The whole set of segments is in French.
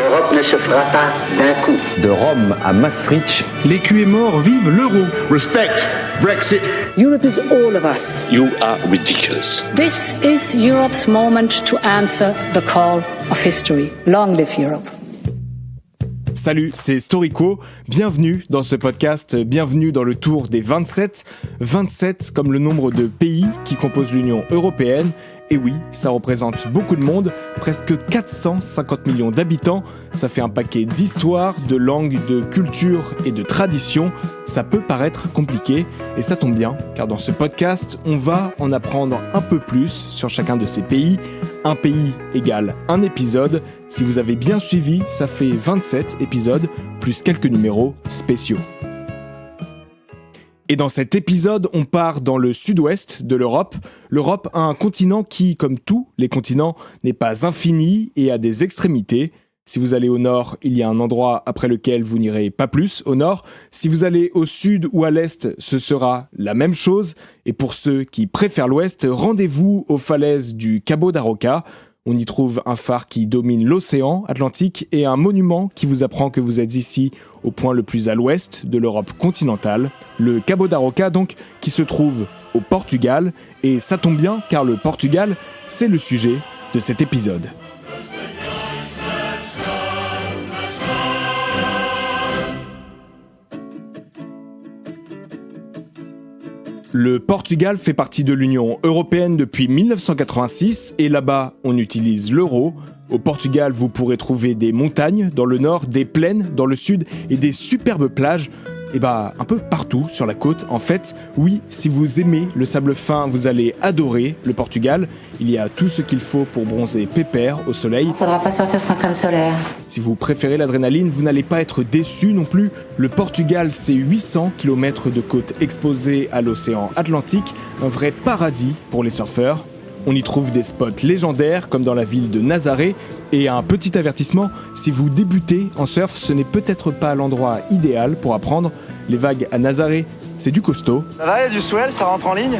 L'Europe ne se fera pas d'un coup. De Rome à Maastricht, l'écu est mort, vive l'euro. Respect Brexit. Europe is all of us. You are ridiculous. This is Europe's moment to answer the call of history. Long live Europe. Salut, c'est Storico, bienvenue dans ce podcast, bienvenue dans le tour des 27. 27 comme le nombre de pays qui composent l'Union européenne. Et oui, ça représente beaucoup de monde, presque 450 millions d'habitants. Ça fait un paquet d'histoires, de langues, de cultures et de traditions. Ça peut paraître compliqué, et ça tombe bien, car dans ce podcast, on va en apprendre un peu plus sur chacun de ces pays. Un pays égale un épisode. Si vous avez bien suivi, ça fait 27 épisodes, plus quelques numéros spéciaux. Et dans cet épisode, on part dans le sud-ouest de l'Europe. L'Europe a un continent qui, comme tous les continents, n'est pas infini et a des extrémités. Si vous allez au nord, il y a un endroit après lequel vous n'irez pas plus au nord. Si vous allez au sud ou à l'est, ce sera la même chose. Et pour ceux qui préfèrent l'ouest, rendez-vous aux falaises du Cabo da Roca. On y trouve un phare qui domine l'océan Atlantique et un monument qui vous apprend que vous êtes ici au point le plus à l'ouest de l'Europe continentale, le Cabo da Roca donc, qui se trouve au Portugal. Et ça tombe bien car le Portugal, c'est le sujet de cet épisode. Le Portugal fait partie de l'Union européenne depuis 1986 et là-bas, on utilise l'euro. Au Portugal, vous pourrez trouver des montagnes dans le nord, des plaines dans le sud et des superbes plages. Un peu partout sur la côte. En fait, oui, si vous aimez le sable fin, vous allez adorer le Portugal. Il y a tout ce qu'il faut pour bronzer pépère au soleil. Faudra pas sortir sans crème solaire. Si vous préférez l'adrénaline, vous n'allez pas être déçu non plus. Le Portugal, c'est 800 km de côte exposée à l'océan Atlantique, un vrai paradis pour les surfeurs. On y trouve des spots légendaires comme dans la ville de Nazaré. Et un petit avertissement, si vous débutez en surf, ce n'est peut-être pas l'endroit idéal pour apprendre. Les vagues à Nazaré, c'est du costaud. Ça va, il y a du swell, ça rentre en ligne.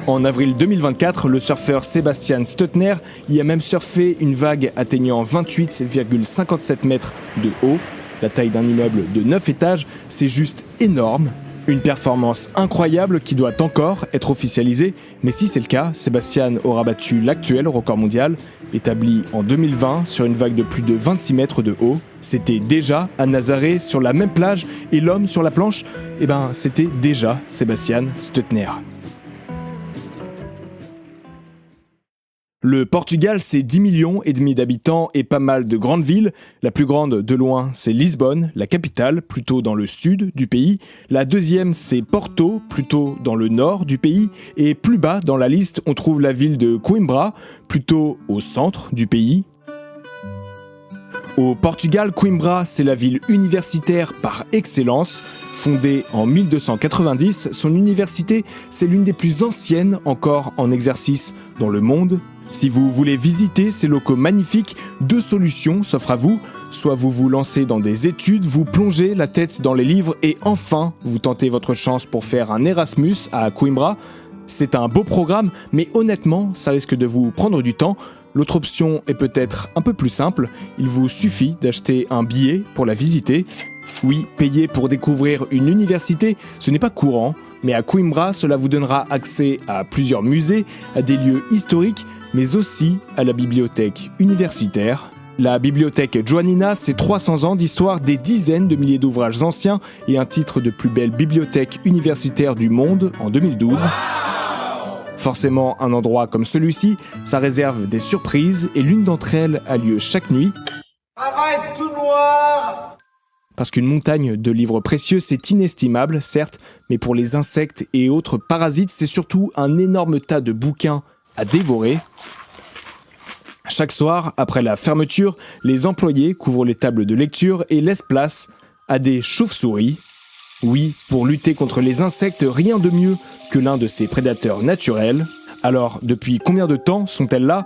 En avril 2024, le surfeur Sebastian Stettner y a même surfé une vague atteignant 28,57 mètres de haut. La taille d'un immeuble de 9 étages, c'est juste énorme. Une performance incroyable qui doit encore être officialisée, mais si c'est le cas, Sébastien aura battu l'actuel record mondial, établi en 2020 sur une vague de plus de 26 mètres de haut. C'était déjà à Nazaré sur la même plage et l'homme sur la planche, c'était déjà Sebastian Stettner. Le Portugal, c'est 10 millions et demi d'habitants et pas mal de grandes villes. La plus grande de loin, c'est Lisbonne, la capitale, plutôt dans le sud du pays. La deuxième, c'est Porto, plutôt dans le nord du pays. Et plus bas dans la liste, on trouve la ville de Coimbra, plutôt au centre du pays. Au Portugal, Coimbra, c'est la ville universitaire par excellence. Fondée en 1290, son université, c'est l'une des plus anciennes encore en exercice dans le monde. Si vous voulez visiter ces locaux magnifiques, deux solutions s'offrent à vous. Soit vous vous lancez dans des études, vous plongez la tête dans les livres et enfin, vous tentez votre chance pour faire un Erasmus à Coimbra. C'est un beau programme, mais honnêtement, ça risque de vous prendre du temps. L'autre option est peut-être un peu plus simple. Il vous suffit d'acheter un billet pour la visiter. Oui, payer pour découvrir une université, ce n'est pas courant. Mais à Coimbra, cela vous donnera accès à plusieurs musées, à des lieux historiques, mais aussi à la bibliothèque universitaire. La bibliothèque Joanina, c'est 300 ans d'histoire, des dizaines de milliers d'ouvrages anciens et un titre de plus belle bibliothèque universitaire du monde en 2012. Forcément, un endroit comme celui-ci, ça réserve des surprises et l'une d'entre elles a lieu chaque nuit. Arrête tout noir. Parce qu'une montagne de livres précieux, c'est inestimable, certes, mais pour les insectes et autres parasites, c'est surtout un énorme tas de bouquins à dévorer. Chaque soir, après la fermeture, les employés couvrent les tables de lecture et laissent place à des chauves-souris. Oui, pour lutter contre les insectes, rien de mieux que l'un de ces prédateurs naturels. Alors, depuis combien de temps sont-elles là ?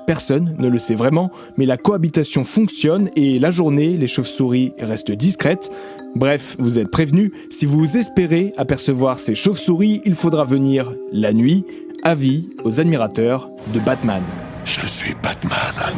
Personne ne le sait vraiment, mais la cohabitation fonctionne et la journée, les chauves-souris restent discrètes. Bref, vous êtes prévenus, si vous espérez apercevoir ces chauves-souris, il faudra venir la nuit. Avis aux admirateurs de Batman. Je suis Batman.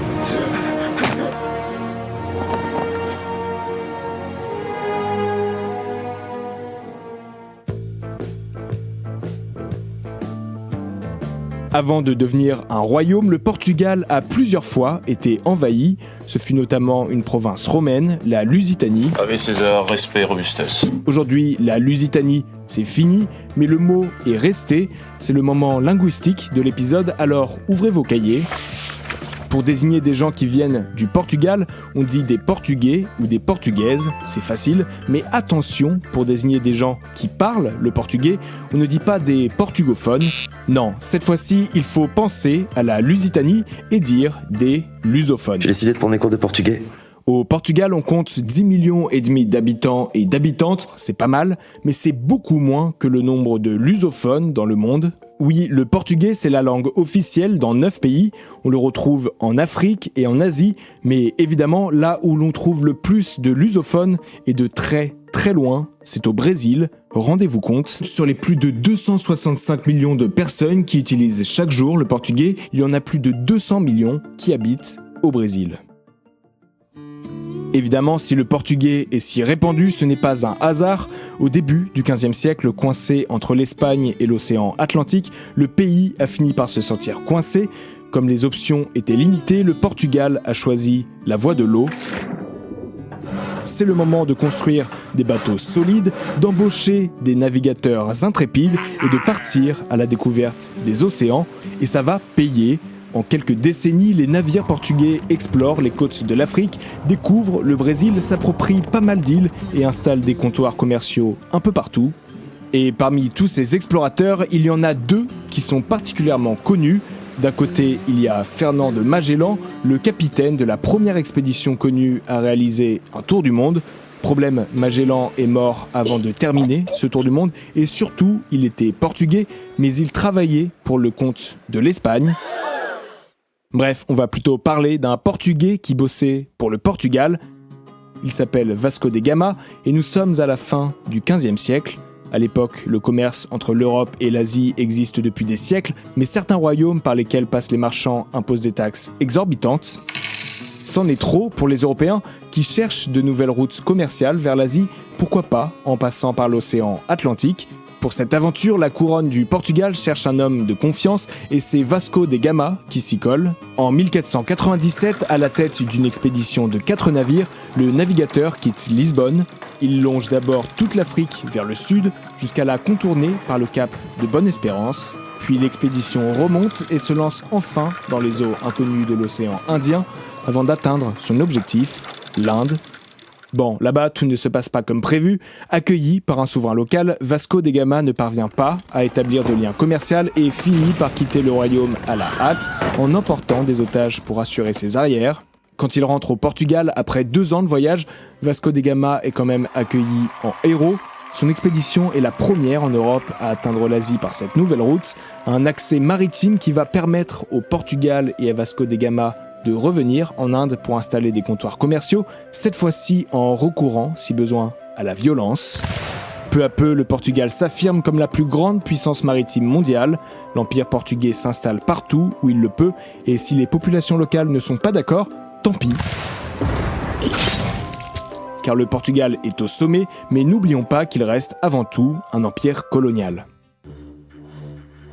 Avant de devenir un royaume, le Portugal a plusieurs fois été envahi. Ce fut notamment une province romaine, la Lusitanie. Ave César, respect, robustesse. Aujourd'hui, la Lusitanie, c'est fini, mais le mot est resté. C'est le moment linguistique de l'épisode, alors ouvrez vos cahiers. Pour désigner des gens qui viennent du Portugal, on dit des Portugais ou des Portugaises, c'est facile, mais attention, pour désigner des gens qui parlent le portugais, on ne dit pas des portugophones. Non, cette fois-ci, il faut penser à la Lusitanie et dire des lusophones. J'ai décidé de prendre des cours de portugais. Au Portugal, on compte 10 millions et demi d'habitants et d'habitantes, c'est pas mal, mais c'est beaucoup moins que le nombre de lusophones dans le monde. Oui, le portugais, c'est la langue officielle dans 9 pays, on le retrouve en Afrique et en Asie, mais évidemment, là où l'on trouve le plus de lusophones et de très loin, c'est au Brésil. Rendez-vous compte, sur les plus de 265 millions de personnes qui utilisent chaque jour le portugais, il y en a plus de 200 millions qui habitent au Brésil. Évidemment, si le portugais est si répandu, ce n'est pas un hasard. Au début du XVe siècle, coincé entre l'Espagne et l'océan Atlantique, le pays a fini par se sentir coincé. Comme les options étaient limitées, le Portugal a choisi la voie de l'eau. C'est le moment de construire des bateaux solides, d'embaucher des navigateurs intrépides et de partir à la découverte des océans. Et ça va payer. En quelques décennies, les navires portugais explorent les côtes de l'Afrique, découvrent le Brésil, s'approprient pas mal d'îles et installent des comptoirs commerciaux un peu partout. Et parmi tous ces explorateurs, il y en a 2 qui sont particulièrement connus. D'un côté, il y a Fernand de Magellan, le capitaine de la première expédition connue à réaliser un tour du monde. Problème, Magellan est mort avant de terminer ce tour du monde et surtout, il était portugais, mais il travaillait pour le compte de l'Espagne. Bref, on va plutôt parler d'un Portugais qui bossait pour le Portugal. Il s'appelle Vasco de Gama et nous sommes à la fin du XVe siècle. À l'époque, le commerce entre l'Europe et l'Asie existe depuis des siècles, mais certains royaumes par lesquels passent les marchands imposent des taxes exorbitantes. C'en est trop pour les Européens qui cherchent de nouvelles routes commerciales vers l'Asie, pourquoi pas en passant par l'océan Atlantique. Pour cette aventure, la couronne du Portugal cherche un homme de confiance et c'est Vasco de Gama qui s'y colle. En 1497, à la tête d'une expédition de 4 navires, le navigateur quitte Lisbonne. Il longe d'abord toute l'Afrique vers le sud jusqu'à la contourner par le cap de Bonne-Espérance. Puis l'expédition remonte et se lance enfin dans les eaux inconnues de l'océan Indien avant d'atteindre son objectif, l'Inde. Bon, là-bas, tout ne se passe pas comme prévu. Accueilli par un souverain local, Vasco de Gama ne parvient pas à établir de lien commercial et finit par quitter le royaume à la hâte en emportant des otages pour assurer ses arrières. Quand il rentre au Portugal, après 2 ans de voyage, Vasco de Gama est quand même accueilli en héros. Son expédition est la première en Europe à atteindre l'Asie par cette nouvelle route, un accès maritime qui va permettre au Portugal et à Vasco de Gama de revenir en Inde pour installer des comptoirs commerciaux, cette fois-ci en recourant, si besoin, à la violence. Peu à peu, le Portugal s'affirme comme la plus grande puissance maritime mondiale. L'Empire portugais s'installe partout où il le peut, et si les populations locales ne sont pas d'accord, tant pis. Car le Portugal est au sommet, mais n'oublions pas qu'il reste avant tout un empire colonial.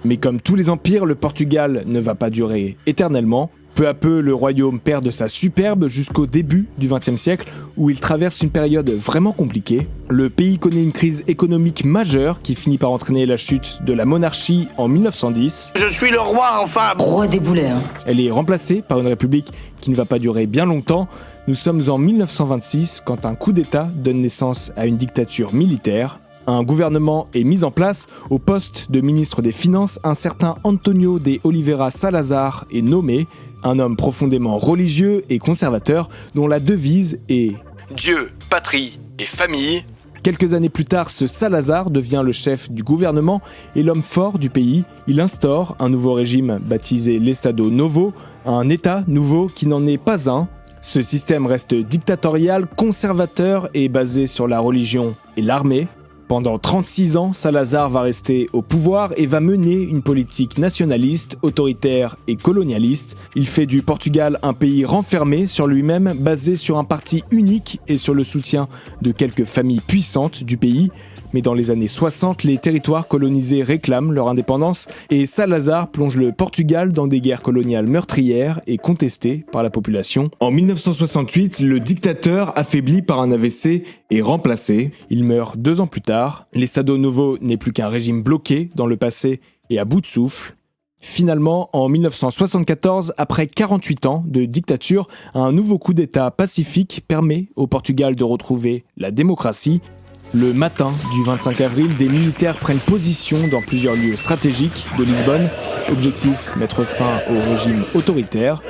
Mais comme tous les empires, le Portugal ne va pas durer éternellement. Peu à peu, le royaume perd de sa superbe jusqu'au début du XXe siècle où il traverse une période vraiment compliquée. Le pays connaît une crise économique majeure qui finit par entraîner la chute de la monarchie en 1910. Je suis le roi, enfin. Roi des boulets, hein. Elle est remplacée par une république qui ne va pas durer bien longtemps. Nous sommes en 1926 quand un coup d'État donne naissance à une dictature militaire. Un gouvernement est mis en place. Au poste de ministre des Finances, un certain Antonio de Oliveira Salazar est nommé, un homme profondément religieux et conservateur dont la devise est « Dieu, patrie et famille ». Quelques années plus tard, ce Salazar devient le chef du gouvernement et l'homme fort du pays. Il instaure un nouveau régime baptisé l'Estado Novo, un État nouveau qui n'en est pas un. Ce système reste dictatorial, conservateur et basé sur la religion et l'armée. Pendant 36 ans, Salazar va rester au pouvoir et va mener une politique nationaliste, autoritaire et colonialiste. Il fait du Portugal un pays renfermé sur lui-même, basé sur un parti unique et sur le soutien de quelques familles puissantes du pays. Mais dans les années 60, les territoires colonisés réclament leur indépendance et Salazar plonge le Portugal dans des guerres coloniales meurtrières et contestées par la population. En 1968, le dictateur, affaibli par un AVC, est remplacé. Il meurt 2 ans plus tard. L'Estado Novo n'est plus qu'un régime bloqué dans le passé et à bout de souffle. Finalement, en 1974, après 48 ans de dictature, un nouveau coup d'État pacifique permet au Portugal de retrouver la démocratie. Le matin du 25 avril, des militaires prennent position dans plusieurs lieux stratégiques de Lisbonne. Objectif, mettre fin au régime autoritaire.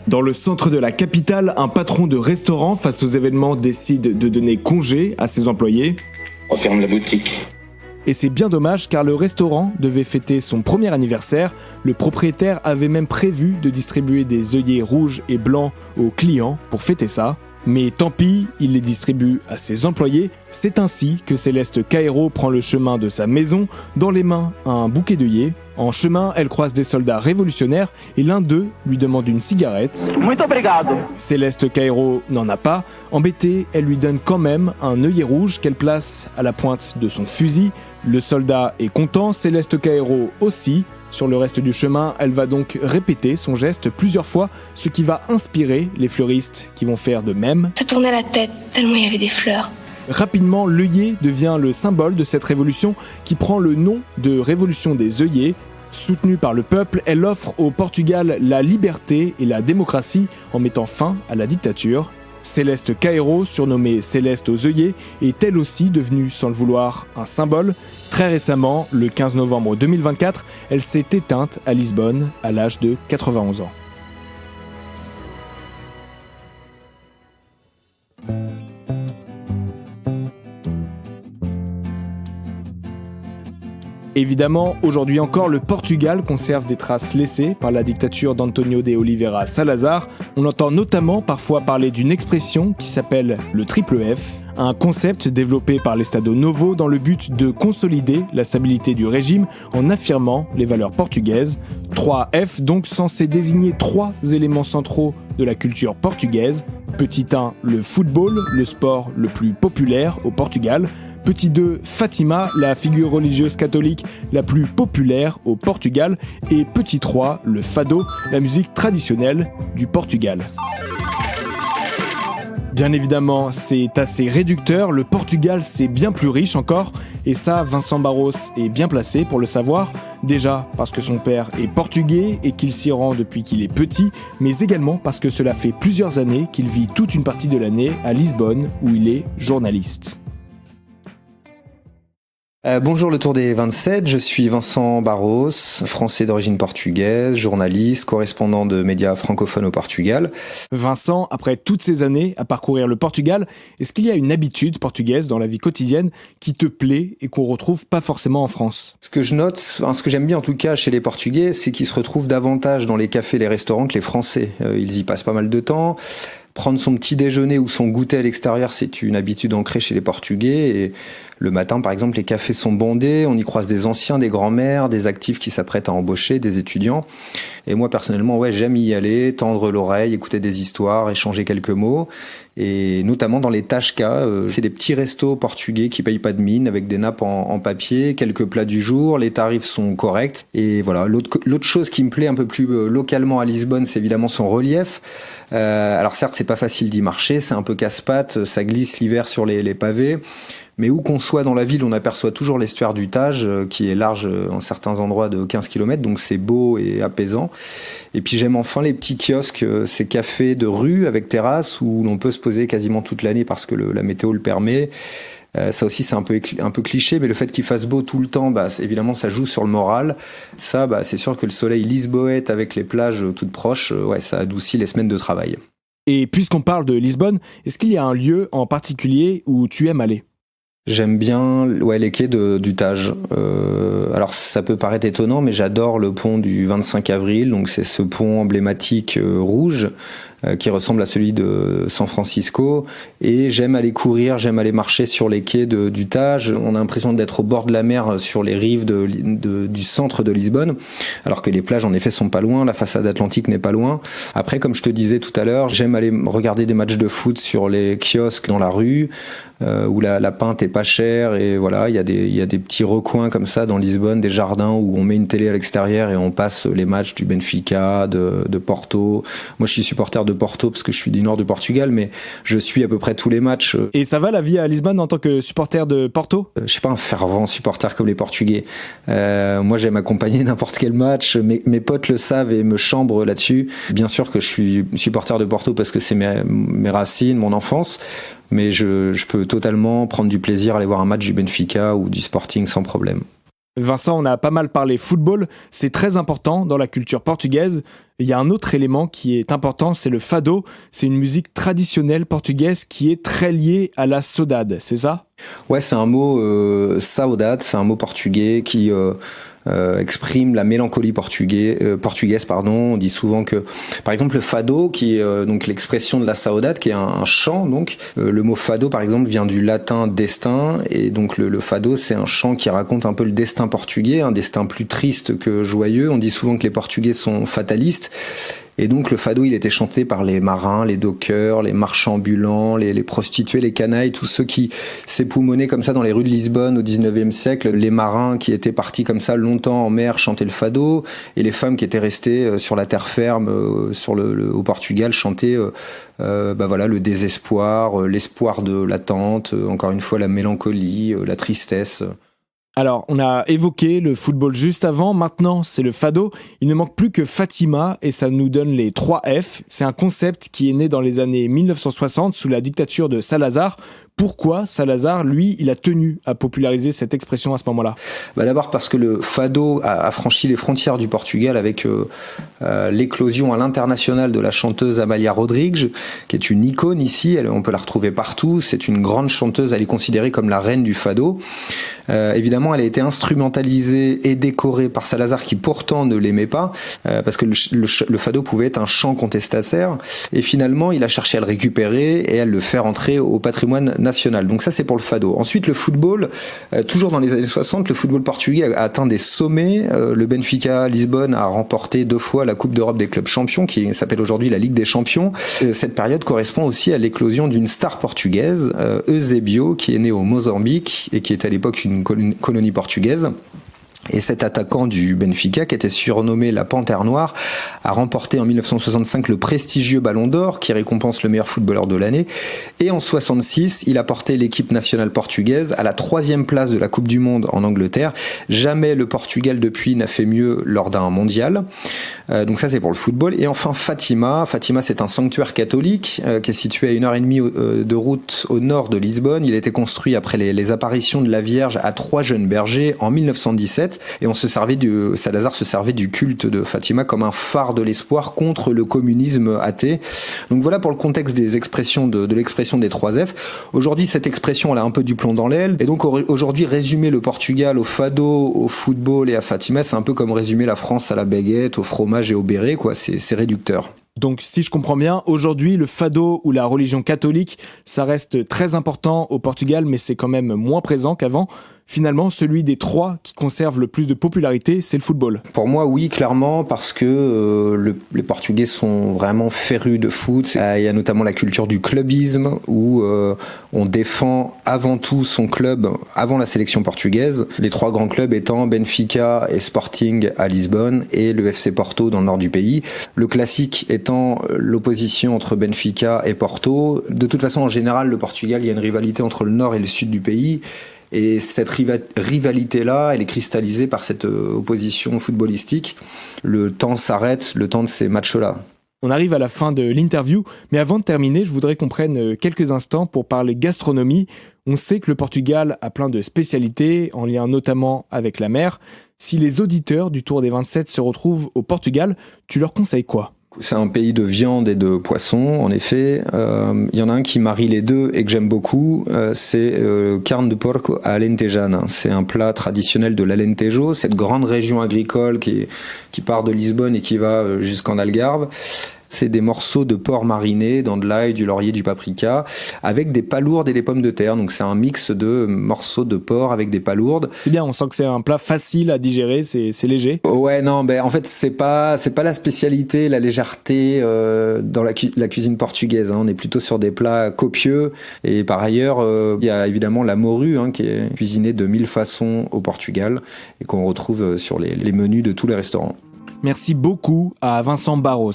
Dans le centre de la capitale, un patron de restaurant, face aux événements, décide de donner congé à ses employés. On ferme la boutique. Et c'est bien dommage car le restaurant devait fêter son premier anniversaire. Le propriétaire avait même prévu de distribuer des œillets rouges et blancs aux clients pour fêter ça. Mais tant pis, il les distribue à ses employés. C'est ainsi que Céleste Caeiro prend le chemin de sa maison, dans les mains un bouquet d'œillets. En chemin, elle croise des soldats révolutionnaires et l'un d'eux lui demande une cigarette. Muito obrigado. Céleste Caeiro n'en a pas. Embêtée, elle lui donne quand même un œillet rouge qu'elle place à la pointe de son fusil. Le soldat est content, Céleste Caeiro aussi. Sur le reste du chemin, elle va donc répéter son geste plusieurs fois, ce qui va inspirer les fleuristes qui vont faire de même. Ça tournait la tête tellement il y avait des fleurs. Rapidement, l'œillet devient le symbole de cette révolution qui prend le nom de Révolution des œillets. Soutenue par le peuple, elle offre au Portugal la liberté et la démocratie en mettant fin à la dictature. Céleste Caeiro, surnommée Céleste aux œillets, est elle aussi devenue, sans le vouloir, un symbole. Très récemment, le 15 novembre 2024, elle s'est éteinte à Lisbonne à l'âge de 91 ans. Évidemment, aujourd'hui encore, le Portugal conserve des traces laissées par la dictature d'António de Oliveira Salazar. On entend notamment parfois parler d'une expression qui s'appelle le triple F, un concept développé par l'Estado Novo dans le but de consolider la stabilité du régime en affirmant les valeurs portugaises. 3 F donc censés désigner 3 éléments centraux de la culture portugaise. Petit 1, le football, le sport le plus populaire au Portugal. Petit 2, Fatima, la figure religieuse catholique la plus populaire au Portugal. Et petit 3, le fado, la musique traditionnelle du Portugal. Bien évidemment, c'est assez réducteur, le Portugal c'est bien plus riche encore, et ça Vincent Barros est bien placé pour le savoir, déjà parce que son père est portugais et qu'il s'y rend depuis qu'il est petit, mais également parce que cela fait plusieurs années qu'il vit toute une partie de l'année à Lisbonne où il est journaliste. Bonjour le Tour des 27, je suis Vincent Barros, français d'origine portugaise, journaliste, correspondant de médias francophones au Portugal. Vincent, après toutes ces années à parcourir le Portugal, est-ce qu'il y a une habitude portugaise dans la vie quotidienne qui te plaît et qu'on retrouve pas forcément en France ? Ce que je note, ce que j'aime bien en tout cas chez les Portugais, c'est qu'ils se retrouvent davantage dans les cafés et les restaurants que les Français. Ils y passent pas mal de temps. Prendre son petit déjeuner ou son goûter à l'extérieur, c'est une habitude ancrée chez les Portugais. Et le matin, par exemple, les cafés sont bondés, on y croise des anciens, des grands-mères, des actifs qui s'apprêtent à embaucher, des étudiants. Et moi, personnellement, j'aime y aller, tendre l'oreille, écouter des histoires, échanger quelques mots. Et notamment dans les Tasca, c'est des petits restos portugais qui payent pas de mine, avec des nappes en papier, quelques plats du jour, les tarifs sont corrects. Et voilà, l'autre chose qui me plaît un peu plus localement à Lisbonne, c'est évidemment son relief. Alors certes, c'est pas facile d'y marcher, c'est un peu casse-pattes, ça glisse l'hiver sur les pavés. Mais où qu'on soit dans la ville, on aperçoit toujours l'estuaire du Tage, qui est large en certains endroits de 15 km, donc c'est beau et apaisant. Et puis j'aime enfin les petits kiosques, ces cafés de rue avec terrasse, où l'on peut se poser quasiment toute l'année parce que la météo le permet. Ça aussi c'est un peu cliché, mais le fait qu'il fasse beau tout le temps, évidemment ça joue sur le moral. Ça, c'est sûr que le soleil lisboète avec les plages toutes proches, ça adoucit les semaines de travail. Et puisqu'on parle de Lisbonne, est-ce qu'il y a un lieu en particulier où tu aimes aller ? J'aime bien les quais du Tage. Alors ça peut paraître étonnant, mais j'adore le pont du 25 avril. Donc c'est ce pont emblématique rouge qui ressemble à celui de San Francisco. Et j'aime aller courir, j'aime aller marcher sur les quais du Tage. On a l'impression d'être au bord de la mer, sur les rives du centre de Lisbonne, alors que les plages en effet sont pas loin, la façade atlantique n'est pas loin. Après, comme je te disais tout à l'heure, j'aime aller regarder des matchs de foot sur les kiosques dans la rue, où la pinte est pas chère, et voilà, il y a des petits recoins comme ça dans Lisbonne, des jardins où on met une télé à l'extérieur et on passe les matchs du Benfica, de Porto. Moi, je suis supporter de Porto parce que je suis du nord du Portugal, mais je suis à peu près tous les matchs. Et ça va la vie à Lisbonne en tant que supporter de Porto ? Je suis pas un fervent supporter comme les Portugais. Moi, j'aime accompagner n'importe quel match. Mes potes le savent et me chambrent là-dessus. Bien sûr que je suis supporter de Porto parce que c'est mes racines, mon enfance. Mais je peux totalement prendre du plaisir à aller voir un match du Benfica ou du Sporting sans problème. Vincent, on a pas mal parlé football, c'est très important dans la culture portugaise. Il y a un autre élément qui est important, c'est le fado. C'est une musique traditionnelle portugaise qui est très liée à la saudade, c'est ça ? Ouais, c'est un mot saudade, c'est un mot portugais qui exprime la mélancolie portugaise. On dit souvent que, par exemple, le fado, qui est donc l'expression de la saudade, qui est un chant. Donc, le mot fado, par exemple, vient du latin destin, et donc le fado, c'est un chant qui raconte un peu le destin portugais, un destin plus triste que joyeux. On dit souvent que les Portugais sont fatalistes. Et donc le fado, il était chanté par les marins, les dockers, les marchands ambulants, les prostituées, les canailles, tous ceux qui s'époumonaient comme ça dans les rues de Lisbonne au 19e siècle. Les marins qui étaient partis comme ça longtemps en mer chantaient le fado, et les femmes qui étaient restées sur la terre ferme au Portugal chantaient le désespoir, l'espoir de l'attente, encore une fois la mélancolie, la tristesse. Alors, on a évoqué le football juste avant, maintenant c'est le fado. Il ne manque plus que Fatima et ça nous donne les 3 F. C'est un concept qui est né dans les années 1960 sous la dictature de Salazar. Pourquoi Salazar, lui, il a tenu à populariser cette expression à ce moment-là ? D'abord parce que le fado a franchi les frontières du Portugal avec l'éclosion à l'international de la chanteuse Amália Rodrigues, qui est une icône ici, on peut la retrouver partout, c'est une grande chanteuse, elle est considérée comme la reine du fado. Évidemment, elle a été instrumentalisée et décorée par Salazar, qui pourtant ne l'aimait pas, parce que le fado pouvait être un chant contestataire, et finalement, il a cherché à le récupérer et à le faire entrer au patrimoine national. Donc ça, c'est pour le fado. Ensuite, le football, toujours dans les années 60, le football portugais a atteint des sommets. Le Benfica Lisbonne a remporté 2 fois la Coupe d'Europe des clubs champions, qui s'appelle aujourd'hui la Ligue des champions. Cette période correspond aussi à l'éclosion d'une star portugaise, Eusébio, qui est né au Mozambique et qui était à l'époque une colonie portugaise. Et cet attaquant du Benfica, qui était surnommé la Panthère Noire, a remporté en 1965 le prestigieux Ballon d'Or, qui récompense le meilleur footballeur de l'année. Et en 66, il a porté l'équipe nationale portugaise à la 3e place de la Coupe du Monde en Angleterre. Jamais le Portugal depuis n'a fait mieux lors d'un mondial. Donc ça, c'est pour le football. Et enfin, Fatima. Fatima, c'est un sanctuaire catholique qui est situé à 1h30 de route au nord de Lisbonne. Il a été construit après les apparitions de la Vierge à 3 jeunes bergers en 1917. Et Salazar se servait du culte de Fatima comme un phare de l'espoir contre le communisme athée. Donc voilà pour le contexte des expressions de l'expression des 3 F. Aujourd'hui, cette expression, elle a un peu du plomb dans l'aile. Et donc aujourd'hui, résumer le Portugal au fado, au football et à Fatima, c'est un peu comme résumer la France à la baguette, au fromage et au béret, quoi. C'est réducteur. Donc si je comprends bien, aujourd'hui le fado ou la religion catholique, ça reste très important au Portugal, mais c'est quand même moins présent qu'avant. Finalement, celui des 3 qui conserve le plus de popularité, c'est le football. Pour moi, oui, clairement, parce que les Portugais sont vraiment férus de foot. Il y a notamment la culture du clubisme, où on défend avant tout son club, avant la sélection portugaise. Les 3 grands clubs étant Benfica et Sporting à Lisbonne, et le FC Porto dans le nord du pays. Le classique étant l'opposition entre Benfica et Porto. De toute façon, en général, le Portugal, il y a une rivalité entre le nord et le sud du pays. Et cette rivalité-là, elle est cristallisée par cette opposition footballistique. Le temps s'arrête, le temps de ces matchs-là. On arrive à la fin de l'interview, mais avant de terminer, je voudrais qu'on prenne quelques instants pour parler gastronomie. On sait que le Portugal a plein de spécialités, en lien notamment avec la mer. Si les auditeurs du Tour des 27 se retrouvent au Portugal, tu leur conseilles quoi ? C'est un pays de viande et de poisson, en effet. Il y en a un qui marie les deux et que j'aime beaucoup, c'est carne de porco à alentejana. C'est un plat traditionnel de l'Alentejo, cette grande région agricole qui part de Lisbonne et qui va jusqu'en Algarve. C'est des morceaux de porc marinés dans de l'ail, du laurier, du paprika, avec des palourdes et des pommes de terre. Donc c'est un mix de morceaux de porc avec des palourdes. C'est bien, on sent que c'est un plat facile à digérer, c'est léger. Ouais, non, en fait c'est pas la spécialité, la légèreté dans la cuisine portugaise. On est plutôt sur des plats copieux. Et par ailleurs, il y a évidemment la morue qui est cuisinée de 1000 façons au Portugal et qu'on retrouve sur les menus de tous les restaurants. Merci beaucoup à Vincent Barros.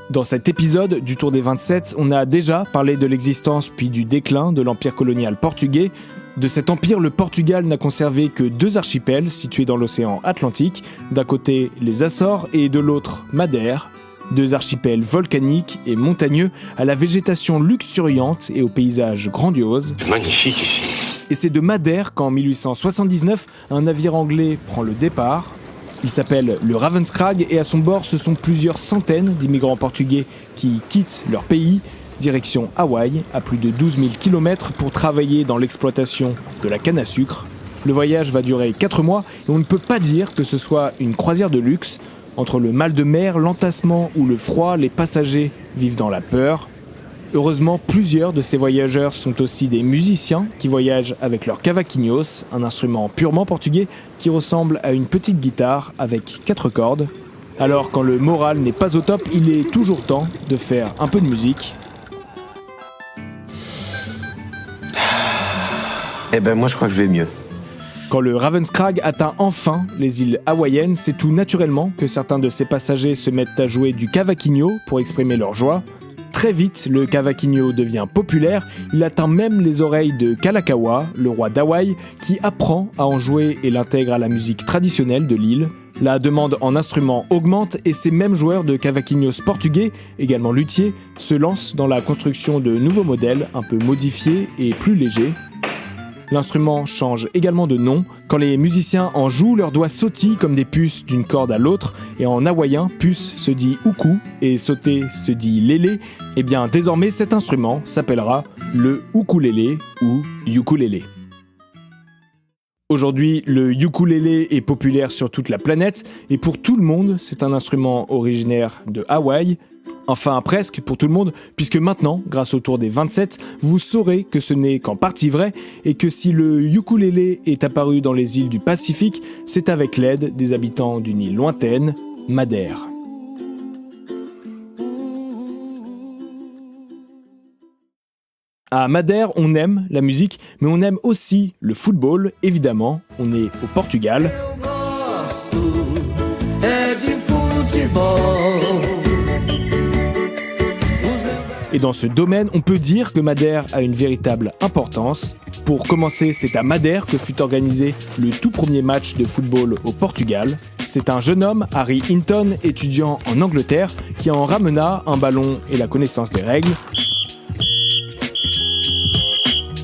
Dans cet épisode du Tour des 27, on a déjà parlé de l'existence puis du déclin de l'empire colonial portugais. De cet empire, le Portugal n'a conservé que 2 archipels situés dans l'océan Atlantique, d'un côté les Açores et de l'autre Madère. 2 archipels volcaniques et montagneux à la végétation luxuriante et aux paysages grandioses. C'est magnifique ici. Et c'est de Madère qu'en 1879, un navire anglais prend le départ. Il s'appelle le Ravenskrag et à son bord, ce sont plusieurs centaines d'immigrants portugais qui quittent leur pays, direction Hawaï, à plus de 12 000 km pour travailler dans l'exploitation de la canne à sucre. Le voyage va durer 4 mois et on ne peut pas dire que ce soit une croisière de luxe. Entre le mal de mer, l'entassement ou le froid, les passagers vivent dans la peur. Heureusement, plusieurs de ces voyageurs sont aussi des musiciens qui voyagent avec leur cavaquinhos, un instrument purement portugais qui ressemble à une petite guitare avec 4 cordes. Alors quand le moral n'est pas au top, il est toujours temps de faire un peu de musique. Moi je crois que je vais mieux. Quand le Ravenskrag atteint enfin les îles hawaïennes, c'est tout naturellement que certains de ses passagers se mettent à jouer du cavaquinho pour exprimer leur joie. Très vite, le cavaquinho devient populaire, il atteint même les oreilles de Kalakaua, le roi d'Hawaï, qui apprend à en jouer et l'intègre à la musique traditionnelle de l'île. La demande en instruments augmente et ces mêmes joueurs de cavaquinhos portugais, également luthiers, se lancent dans la construction de nouveaux modèles un peu modifiés et plus légers. L'instrument change également de nom. Quand les musiciens en jouent, leurs doigts sautillent comme des puces d'une corde à l'autre. Et en hawaïen, puce se dit uku et sauter se dit lélé. Et bien désormais, cet instrument s'appellera le ukulélé ou ukulélé. Aujourd'hui, le ukulélé est populaire sur toute la planète et pour tout le monde, c'est un instrument originaire de Hawaï. Enfin, presque pour tout le monde, puisque maintenant, grâce au Tour des 27, vous saurez que ce n'est qu'en partie vrai et que si le ukulélé est apparu dans les îles du Pacifique, c'est avec l'aide des habitants d'une île lointaine, Madère. À Madère, on aime la musique, mais on aime aussi le football, évidemment. On est au Portugal. Et dans ce domaine, on peut dire que Madère a une véritable importance. Pour commencer, c'est à Madère que fut organisé le tout premier match de football au Portugal. C'est un jeune homme, Harry Hinton, étudiant en Angleterre, qui en ramena un ballon et la connaissance des règles.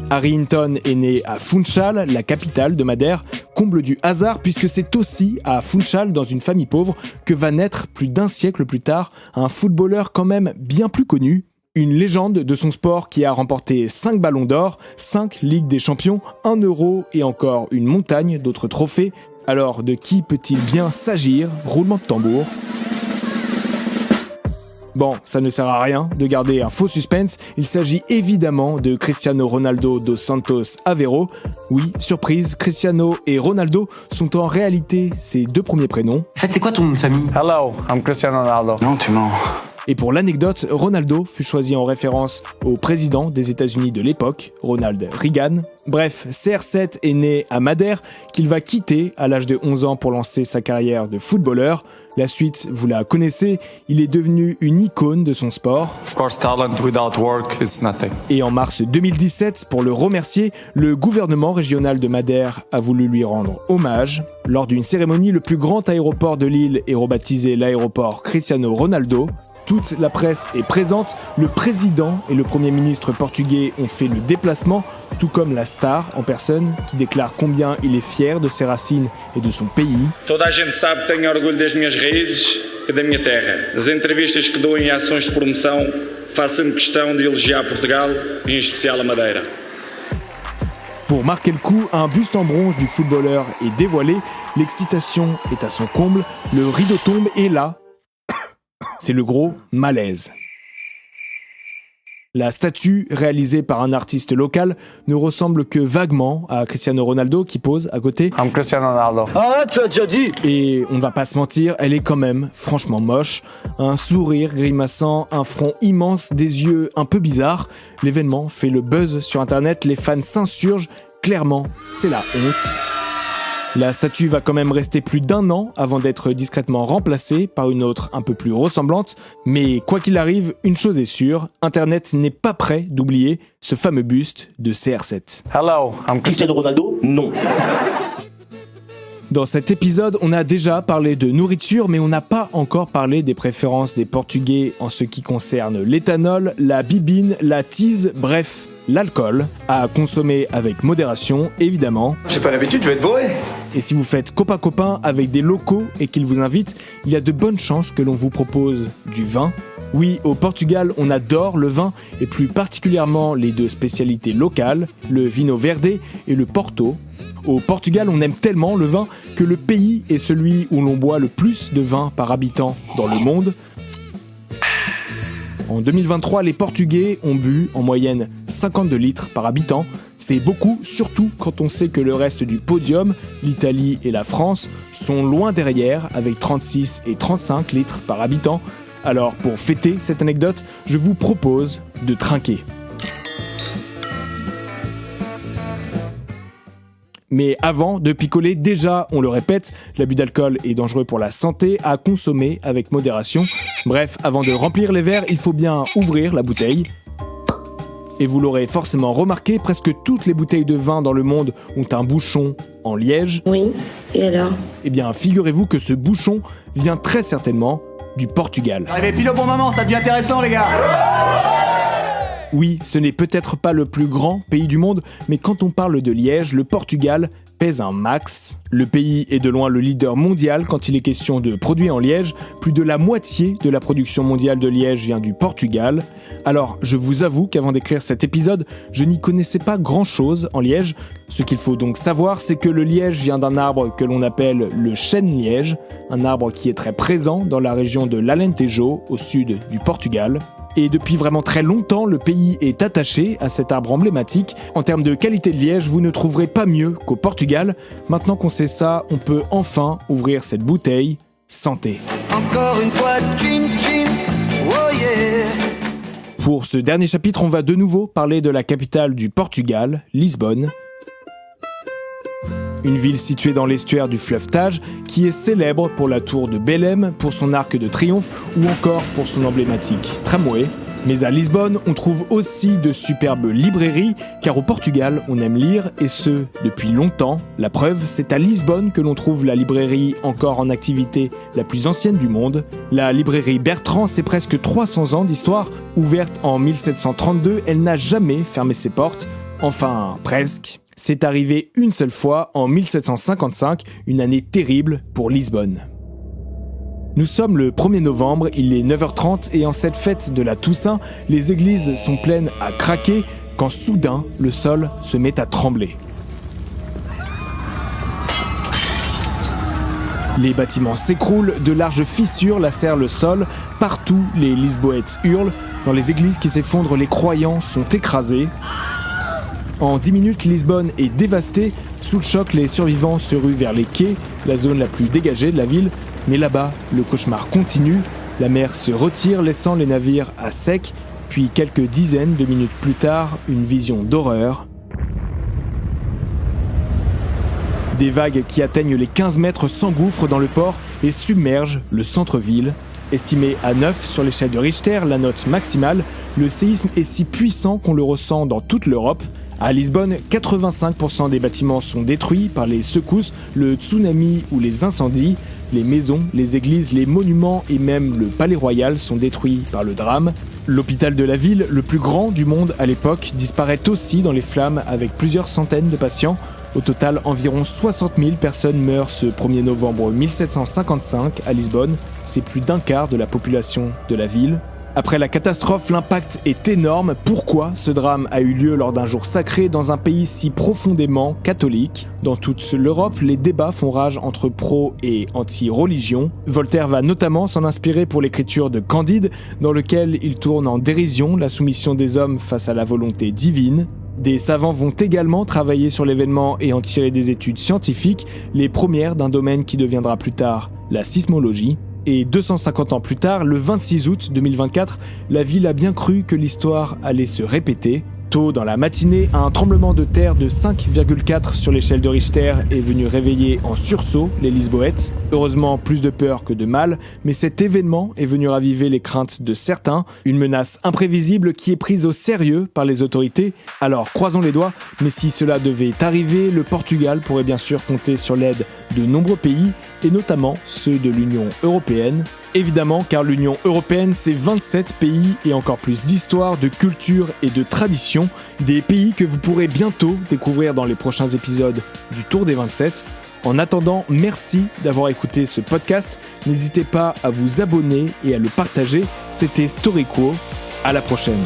Harry Hinton est né à Funchal, la capitale de Madère, comble du hasard puisque c'est aussi à Funchal, dans une famille pauvre, que va naître plus d'un siècle plus tard un footballeur quand même bien plus connu, une légende de son sport qui a remporté 5 ballons d'or, 5 Ligues des Champions, 1 euro et encore une montagne d'autres trophées. Alors de qui peut-il bien s'agir ? Roulement de tambour. Bon, ça ne sert à rien de garder un faux suspense, il s'agit évidemment de Cristiano Ronaldo dos Santos Aveiro. Oui, surprise, Cristiano et Ronaldo sont en réalité ses 2 premiers prénoms. En fait, c'est quoi ton nom de famille ? Hello, I'm Cristiano Ronaldo. Non, tu mens. Et pour l'anecdote, Ronaldo fut choisi en référence au président des États-Unis de l'époque, Ronald Reagan. Bref, CR7 est né à Madère, qu'il va quitter à l'âge de 11 ans pour lancer sa carrière de footballeur. La suite, vous la connaissez, il est devenu une icône de son sport. Of course, talent without work is nothing. Et en mars 2017, pour le remercier, le gouvernement régional de Madère a voulu lui rendre hommage. Lors d'une cérémonie, le plus grand aéroport de l'île est rebaptisé l'aéroport Cristiano Ronaldo. Toute la presse est présente, le président et le premier ministre portugais ont fait le déplacement, tout comme la star en personne qui déclare combien il est fier de ses racines et de son pays. Toda a gente sabe que tenho orgulho das minhas raízes e da minha terra. Nas entrevistas que dou em ações de promoção, faço sempre questão de elogiar Portugal e em especial a Madeira. Pour marquer le coup, un buste en bronze du footballeur est dévoilé, l'excitation est à son comble, le rideau tombe et là, c'est le gros malaise. La statue, réalisée par un artiste local, ne ressemble que vaguement à Cristiano Ronaldo qui pose à côté. I'm Cristiano Ronaldo. Ah, tu as déjà dit. Et on ne va pas se mentir, elle est quand même franchement moche. Un sourire grimaçant, un front immense, des yeux un peu bizarres. L'événement fait le buzz sur internet, les fans s'insurgent. Clairement, c'est la honte. La statue va quand même rester plus d'1 an avant d'être discrètement remplacée par une autre un peu plus ressemblante, mais quoi qu'il arrive, une chose est sûre, Internet n'est pas prêt d'oublier ce fameux buste de CR7. Hello, I'm Cristiano Ronaldo, non. Dans cet épisode, on a déjà parlé de nourriture, mais on n'a pas encore parlé des préférences des Portugais en ce qui concerne l'éthanol, la bibine, la tease, bref, l'alcool, à consommer avec modération, évidemment. J'ai pas l'habitude, je vais être bourré. Et si vous faites copain-copain avec des locaux et qu'ils vous invitent, il y a de bonnes chances que l'on vous propose du vin. Oui, au Portugal, on adore le vin, et plus particulièrement les deux spécialités locales, le Vinho Verde et le Porto. Au Portugal, on aime tellement le vin que le pays est celui où l'on boit le plus de vin par habitant dans le monde. En 2023, les Portugais ont bu en moyenne 52 litres par habitant. C'est beaucoup, surtout quand on sait que le reste du podium, l'Italie et la France, sont loin derrière avec 36 et 35 litres par habitant. Alors pour fêter cette anecdote, je vous propose de trinquer. Mais avant de picoler, déjà, on le répète, l'abus d'alcool est dangereux pour la santé, à consommer avec modération. Bref, avant de remplir les verres, il faut bien ouvrir la bouteille. Et vous l'aurez forcément remarqué, presque toutes les bouteilles de vin dans le monde ont un bouchon en liège. Oui, et alors? Eh bien, figurez-vous que ce bouchon vient très certainement du Portugal. Arrivez pile au bon moment, ça devient intéressant les gars. Oui, ce n'est peut-être pas le plus grand pays du monde, mais quand on parle de liège, le Portugal pèse un max. Le pays est de loin le leader mondial quand il est question de produits en liège. Plus de la moitié de la production mondiale de liège vient du Portugal. Alors, je vous avoue qu'avant d'écrire cet épisode, je n'y connaissais pas grand-chose en liège. Ce qu'il faut donc savoir, c'est que le liège vient d'un arbre que l'on appelle le chêne-liège, un arbre qui est très présent dans la région de l'Alentejo, au sud du Portugal. Et depuis vraiment très longtemps, le pays est attaché à cet arbre emblématique. En termes de qualité de liège, vous ne trouverez pas mieux qu'au Portugal. Maintenant qu'on sait ça, on peut enfin ouvrir cette bouteille. Santé. Encore une fois, chin chin, oh yeah. Pour ce dernier chapitre, on va de nouveau parler de la capitale du Portugal, Lisbonne. Une ville située dans l'estuaire du fleuve Tage, qui est célèbre pour la tour de Belém, pour son arc de triomphe ou encore pour son emblématique tramway. Mais à Lisbonne, on trouve aussi de superbes librairies, car au Portugal, on aime lire, et ce, depuis longtemps. La preuve, c'est à Lisbonne que l'on trouve la librairie encore en activité la plus ancienne du monde. La librairie Bertrand, c'est presque 300 ans d'histoire. Ouverte en 1732, elle n'a jamais fermé ses portes. Enfin, presque. C'est arrivé une seule fois, en 1755, une année terrible pour Lisbonne. Nous sommes le 1er novembre, il est 9h30 et en cette fête de la Toussaint, les églises sont pleines à craquer quand soudain le sol se met à trembler. Les bâtiments s'écroulent, de larges fissures lacèrent le sol, partout les Lisboètes hurlent, dans les églises qui s'effondrent les croyants sont écrasés. En 10 minutes, Lisbonne est dévastée. Sous le choc, les survivants se ruent vers les quais, la zone la plus dégagée de la ville. Mais là-bas, le cauchemar continue. La mer se retire, laissant les navires à sec. Puis, quelques dizaines de minutes plus tard, une vision d'horreur. Des vagues qui atteignent les 15 mètres s'engouffrent dans le port et submergent le centre-ville. Estimé à 9 sur l'échelle de Richter, la note maximale, le séisme est si puissant qu'on le ressent dans toute l'Europe. À Lisbonne, 85% des bâtiments sont détruits par les secousses, le tsunami ou les incendies. Les maisons, les églises, les monuments et même le palais royal sont détruits par le drame. L'hôpital de la ville, le plus grand du monde à l'époque, disparaît aussi dans les flammes avec plusieurs centaines de patients. Au total, environ 60 000 personnes meurent ce 1er novembre 1755 à Lisbonne. C'est plus d'un quart de la population de la ville. Après la catastrophe, l'impact est énorme. Pourquoi ce drame a eu lieu lors d'un jour sacré dans un pays si profondément catholique ? Dans toute l'Europe, les débats font rage entre pro et anti-religion. Voltaire va notamment s'en inspirer pour l'écriture de Candide, dans lequel il tourne en dérision la soumission des hommes face à la volonté divine. Des savants vont également travailler sur l'événement et en tirer des études scientifiques, les premières d'un domaine qui deviendra plus tard la sismologie. Et 250 ans plus tard, le 26 août 2024, la ville a bien cru que l'histoire allait se répéter. Tôt dans la matinée, un tremblement de terre de 5,4 sur l'échelle de Richter est venu réveiller en sursaut les Lisboètes. Heureusement, plus de peur que de mal, mais cet événement est venu raviver les craintes de certains, une menace imprévisible qui est prise au sérieux par les autorités. Alors croisons les doigts, mais si cela devait arriver, le Portugal pourrait bien sûr compter sur l'aide de nombreux pays, et notamment ceux de l'Union européenne. Évidemment, car l'Union européenne, c'est 27 pays et encore plus d'histoire, de culture et de tradition. Des pays que vous pourrez bientôt découvrir dans les prochains épisodes du Tour des 27. En attendant, merci d'avoir écouté ce podcast. N'hésitez pas à vous abonner et à le partager. C'était Story Quo. À la prochaine.